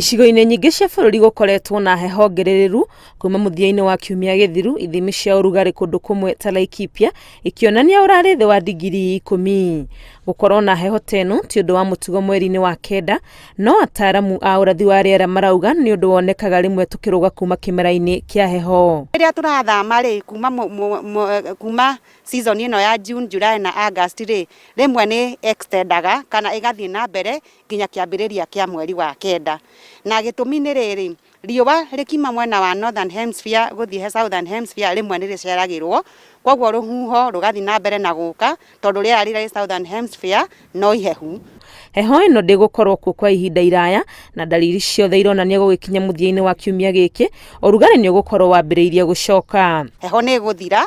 Icigo-inĩ nyingĩ cia bũrũri gũkoretwo na heho ngerereru kuma mũthia-inĩ wa kiumia gĩthiru, ithimi cia ũrugarĩ kũndũ kũmwe ta Laikipia ikĩonania ũrarĩ thĩ wa digiri 10. Gũkorwo na heho teno ti ũndũ wa mũtugo mweri-inĩ wa kenda, no ataaramu a ũrathi wa rĩera marauga nĩ ũndũ wonekaga rĩmwe tũkĩrũga kuma kĩmera-inĩ kĩa heho. Rĩrĩa tũrathama rĩ kuma season ĩno ya June, July na August rĩ, rĩmwe nĩ extendaga kana ĩgathiĩ na mbere nginya kĩambĩrĩria kĩa mweri wa kenda. Na gĩtũmi nĩ rĩrĩ, riũa rĩkima mwena wa Northern Hemisphere gũthiĩ Southern Hemisphere rĩmwe nĩ rĩceragĩrwo, kwoguo rũhuho rũgathiĩ na mbere na gũka tondũ rĩera rĩrĩ Southern Hemisphere no ihehu. Heho ĩno ndĩgũkorwo kuo kwa ihinda iraya na dalili ciothe ironania gũgĩkinya mũthia-inĩ wa kiumia gĩkĩ, ũrugarĩ nĩ ũgũkorwo wambĩrĩirie gũcoka. Heho nĩ ĩgũthira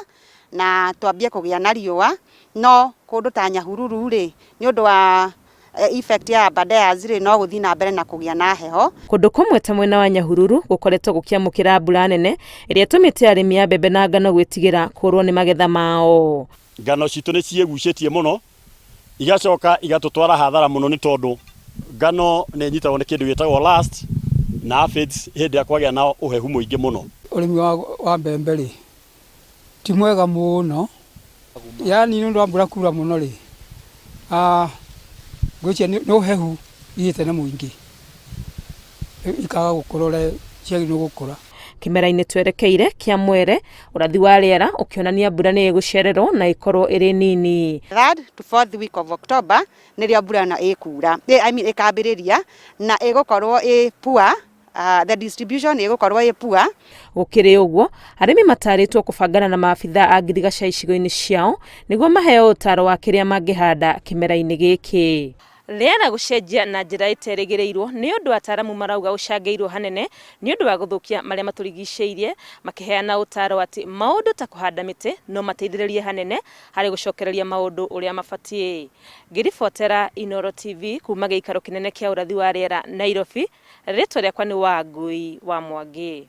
na twambie kũgĩa na riũa, no kũndũ ta Nyahururu rĩ, nĩ ũndũ wa effect ya baadaye rĩ, no gũthiĩ na mbere na kũgĩa na heho. Kũndũ kũmwe ta mwena wa Nyahururu gũkoretwo gũkĩamũkĩra mbura nene ĩrĩa ĩtũmĩte arĩmi a mbembe na ngano gwĩtigĩra kũrwo nĩ magetha mao. Ngano citũ nĩ ciĩgucĩtie mũno, igacoka igatũtwara hathara mũno nĩ tondũ ngano nĩ nyitagwo nĩ kĩndũ gĩtagwo rust na aphids hĩndĩ ya kwagĩa na ũhehu mũingĩ mũno. Ũrĩmi wa mbembe rĩ ti mwega mũno, yani nĩ ũndũ wa mbura kura mũno rĩ, gwĩcia nĩ ũhehu ithĩte na mũingĩ ikaga gũkũra ũrĩa ciagĩrĩirwo gũkũra. Kĩmera-inĩ twerekeire kĩa mwere, ũrathi wa rĩera ũkĩonania mbura nĩ ĩgũcererwo na ĩkorwo ĩrĩ nini. 3rd to 4th week of October nĩrĩo mbura ĩno ĩkura, ĩkambĩrĩria na ĩgũkorwo ĩ poor. The distribution ĩgũkorwo ĩ poor. Gũkĩrĩ ũguo, arĩmi matarĩtwo kũbangana na maabitha a ngirigaca icigo-inĩ ciao nĩguo maheo ũtaaro wa kĩrĩa mangĩhanda kĩmera-inĩ gĩkĩ. Rĩera gũcenjia na njĩra ĩterĩgĩrĩirwo nĩ ũndũ ataaramu marauga ũcangĩirwo hanene nĩ ũndũ wa gũthũkia marĩa matũrigicĩirie, makĩheana ũtaaro atĩ maũndũ ta kũhanda mĩtĩ no mateithĩrĩrie hanene harĩ gũcokereria maũndũ ũrĩa mabatiĩ. Ngĩribotera Inooro TV kuma gĩikaro kĩnene kĩa ũrathi wa rĩera Nairobi, rĩtwa rĩakwa nĩ Wangui wa Mwangi.